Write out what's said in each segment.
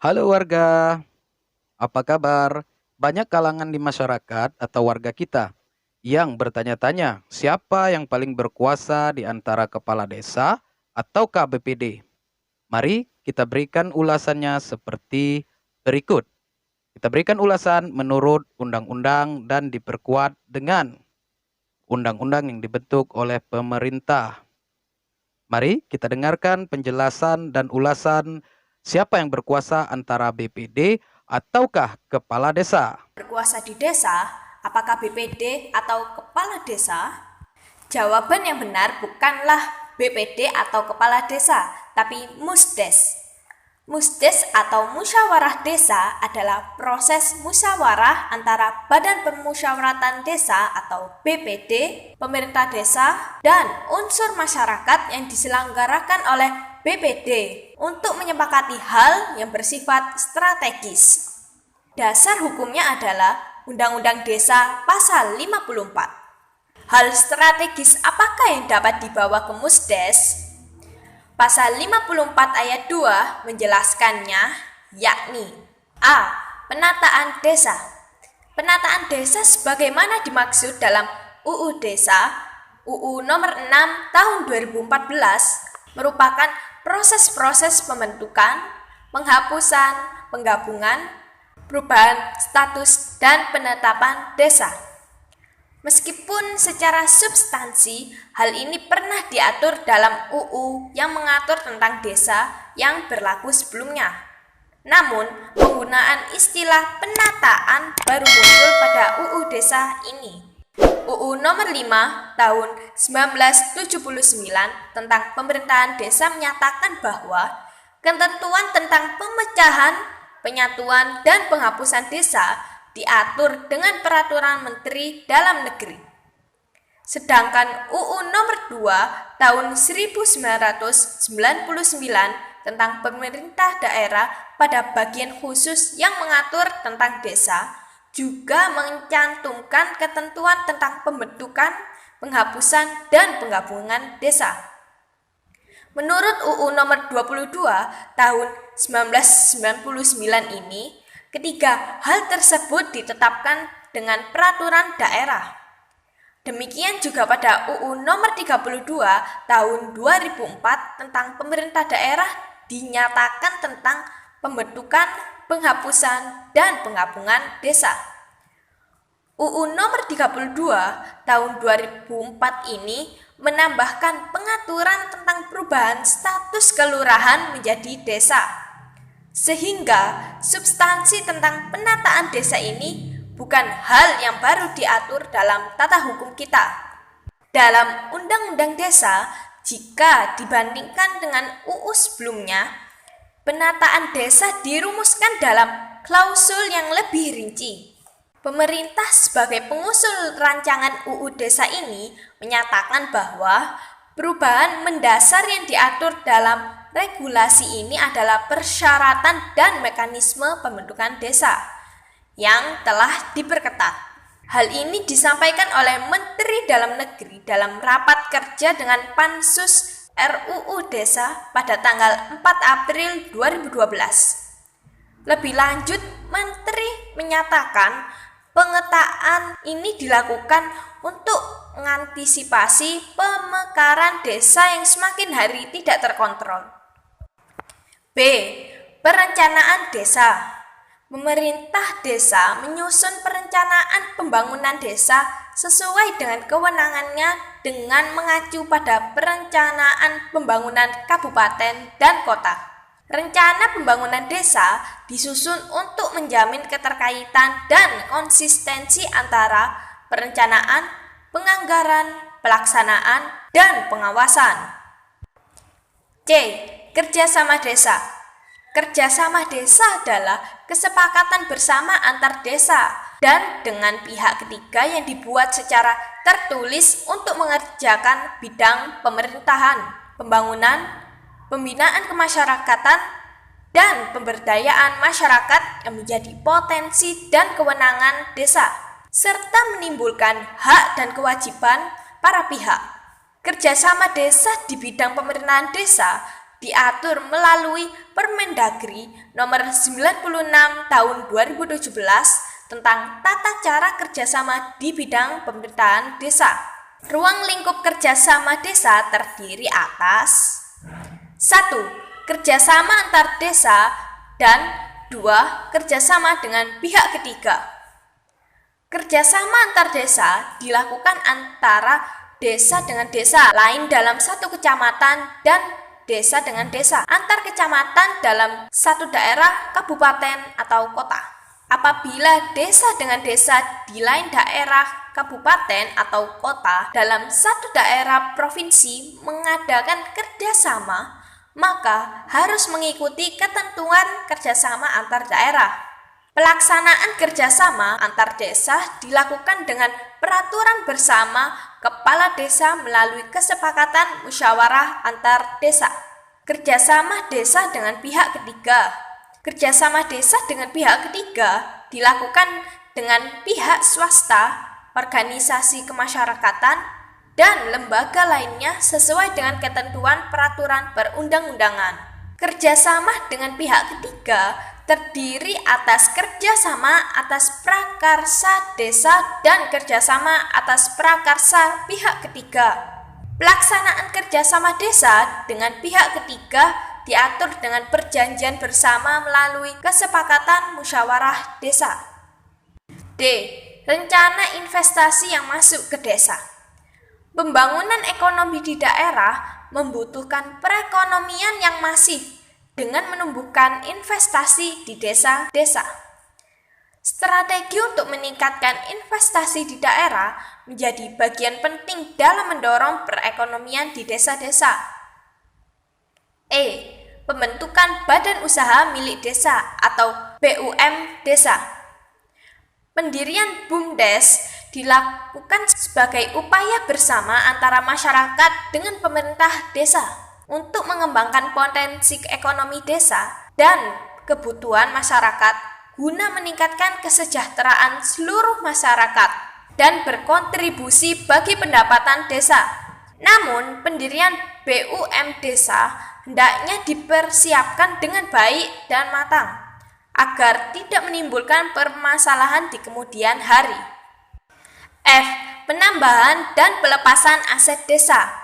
Halo warga, apa kabar? Banyak kalangan di masyarakat atau warga kita yang bertanya-tanya siapa yang paling berkuasa di antara kepala desa atau KBPD. Mari kita berikan ulasannya seperti berikut. Kita berikan ulasan menurut undang-undang dan diperkuat dengan undang-undang yang dibentuk oleh pemerintah. Mari kita dengarkan penjelasan dan ulasan siapa yang berkuasa antara BPD ataukah kepala desa. Berkuasa di desa, apakah BPD atau kepala desa? Jawaban yang benar bukanlah BPD atau kepala desa, tapi Musdes. Musdes atau musyawarah desa adalah proses musyawarah antara Badan Permusyawaratan Desa atau BPD, pemerintah desa, dan unsur masyarakat yang diselenggarakan oleh BPD untuk menyepakati hal yang bersifat strategis. Dasar hukumnya adalah Undang-Undang Desa Pasal 54. Hal strategis apakah yang dapat dibawa ke Musdes? Pasal 54 ayat 2 menjelaskannya, yakni A. Penataan desa. Penataan desa sebagaimana dimaksud dalam UU Desa, UU nomor 6 tahun 2014, merupakan proses-proses pembentukan, penghapusan, penggabungan, perubahan status, dan penetapan desa. Meskipun secara substansi hal ini pernah diatur dalam UU yang mengatur tentang desa yang berlaku sebelumnya. Namun, penggunaan istilah penataan baru muncul pada UU Desa ini. UU nomor 5 tahun 1979 tentang pemerintahan desa menyatakan bahwa ketentuan tentang pemecahan, penyatuan, dan penghapusan desa diatur dengan peraturan Menteri Dalam Negeri. Sedangkan UU nomor 2 tahun 1999 tentang pemerintah daerah pada bagian khusus yang mengatur tentang desa juga mencantumkan ketentuan tentang pembentukan, penghapusan, dan penggabungan desa. Menurut UU nomor 22 tahun 1999 ini, ketiga hal tersebut ditetapkan dengan peraturan daerah. Demikian juga pada UU nomor 32 tahun 2004 tentang pemerintah daerah dinyatakan tentang pembentukan, penghapusan, dan penggabungan desa. UU nomor 32 tahun 2004 ini menambahkan pengaturan tentang perubahan status kelurahan menjadi desa. Sehingga substansi tentang penataan desa ini bukan hal yang baru diatur dalam tata hukum kita. Dalam Undang-Undang Desa, jika dibandingkan dengan UU sebelumnya, penataan desa dirumuskan dalam klausul yang lebih rinci. Pemerintah sebagai pengusul rancangan UU Desa ini menyatakan bahwa perubahan mendasar yang diatur dalam regulasi ini adalah persyaratan dan mekanisme pembentukan desa yang telah diperketat. Hal ini disampaikan oleh Menteri Dalam Negeri dalam rapat kerja dengan Pansus RUU Desa pada tanggal 4 April 2012. Lebih lanjut, Menteri menyatakan pengetaan ini dilakukan untuk mengantisipasi pemekaran desa yang semakin hari tidak terkontrol. B. Perencanaan desa. Pemerintah desa menyusun perencanaan pembangunan desa sesuai dengan kewenangannya dengan mengacu pada perencanaan pembangunan kabupaten dan kota. Rencana pembangunan desa disusun untuk menjamin keterkaitan dan konsistensi antara perencanaan, penganggaran, pelaksanaan, dan pengawasan. C. Kerjasama desa. Kerjasama desa adalah kesepakatan bersama antar desa dan dengan pihak ketiga yang dibuat secara tertulis untuk mengerjakan bidang pemerintahan, pembangunan, pembinaan kemasyarakatan, dan pemberdayaan masyarakat yang menjadi potensi dan kewenangan desa, serta menimbulkan hak dan kewajiban para pihak. Kerjasama desa di bidang pemerintahan desa diatur melalui Permendagri nomor 96 tahun 2017 tentang tata cara kerjasama di bidang pemerintahan desa. Ruang lingkup kerjasama desa terdiri atas 1. Kerjasama antar desa dan 2. Kerjasama dengan pihak ketiga. Kerjasama antar desa dilakukan antara desa dengan desa lain dalam satu kecamatan dan desa dengan desa antar kecamatan dalam satu daerah, kabupaten, atau kota. Apabila desa dengan desa di lain daerah, kabupaten, atau kota dalam satu daerah provinsi mengadakan kerjasama, maka harus mengikuti ketentuan kerjasama antar daerah. Pelaksanaan kerjasama antar desa dilakukan dengan peraturan bersama kepala desa melalui kesepakatan musyawarah antar desa. Kerjasama desa dengan pihak ketiga. Kerjasama desa dengan pihak ketiga dilakukan dengan pihak swasta, organisasi kemasyarakatan, dan lembaga lainnya sesuai dengan ketentuan peraturan perundang-undangan. Kerjasama dengan pihak ketiga terdiri atas kerjasama atas prakarsa desa dan kerjasama atas prakarsa pihak ketiga. Pelaksanaan kerjasama desa dengan pihak ketiga diatur dengan perjanjian bersama melalui kesepakatan musyawarah desa. D. Rencana investasi yang masuk ke desa. Pembangunan ekonomi di daerah membutuhkan perekonomian yang masif dengan menumbuhkan investasi di desa-desa. Strategi untuk meningkatkan investasi di daerah menjadi bagian penting dalam mendorong perekonomian di desa-desa. E. Pembentukan badan usaha milik desa atau BUM desa. Pendirian BUMDes dilakukan sebagai upaya bersama antara masyarakat dengan pemerintah desa untuk mengembangkan potensi ekonomi desa dan kebutuhan masyarakat guna meningkatkan kesejahteraan seluruh masyarakat dan berkontribusi bagi pendapatan desa. Namun, pendirian BUM desa hendaknya dipersiapkan dengan baik dan matang agar tidak menimbulkan permasalahan di kemudian hari. F. Penambahan dan pelepasan aset desa.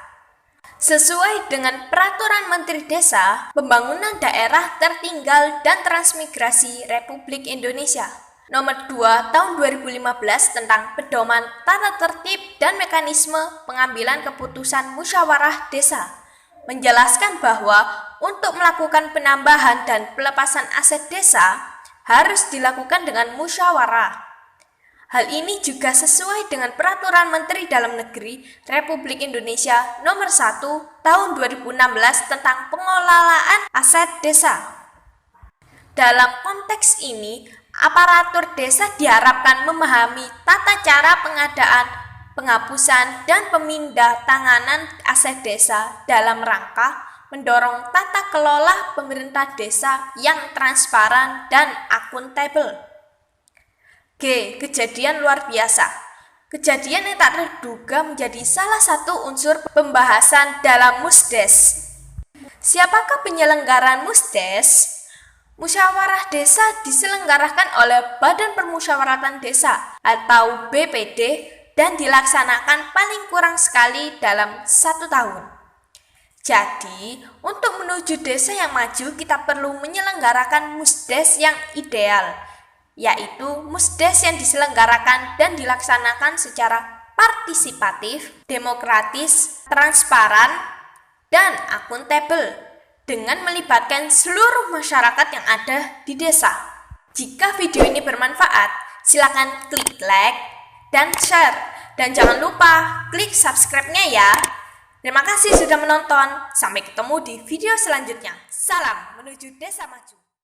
Sesuai dengan Peraturan Menteri Desa, Pembangunan Daerah Tertinggal dan Transmigrasi Republik Indonesia Nomor 2 Tahun 2015 tentang Pedoman Tata Tertib dan Mekanisme Pengambilan Keputusan Musyawarah Desa menjelaskan bahwa untuk melakukan penambahan dan pelepasan aset desa harus dilakukan dengan musyawarah. Hal ini juga sesuai dengan Peraturan Menteri Dalam Negeri Republik Indonesia Nomor 1 Tahun 2016 tentang pengelolaan aset desa. Dalam konteks ini, aparatur desa diharapkan memahami tata cara pengadaan, penghapusan, dan pemindahantanganan aset desa dalam rangka mendorong tata kelola pemerintah desa yang transparan dan akuntabel. G. Kejadian luar biasa. Kejadian yang tak terduga menjadi salah satu unsur pembahasan dalam Musdes. Siapakah penyelenggaraan Musdes? Musyawarah desa diselenggarakan oleh Badan Permusyawaratan Desa atau BPD dan dilaksanakan paling kurang sekali dalam 1 tahun. Jadi, untuk menuju desa yang maju kita perlu menyelenggarakan Musdes yang ideal, yaitu Musdes yang diselenggarakan dan dilaksanakan secara partisipatif, demokratis, transparan, dan akuntabel dengan melibatkan seluruh masyarakat yang ada di desa. Jika video ini bermanfaat, silakan klik like dan share, dan jangan lupa klik subscribe-nya ya. Terima kasih sudah menonton, sampai ketemu di video selanjutnya. Salam menuju desa maju.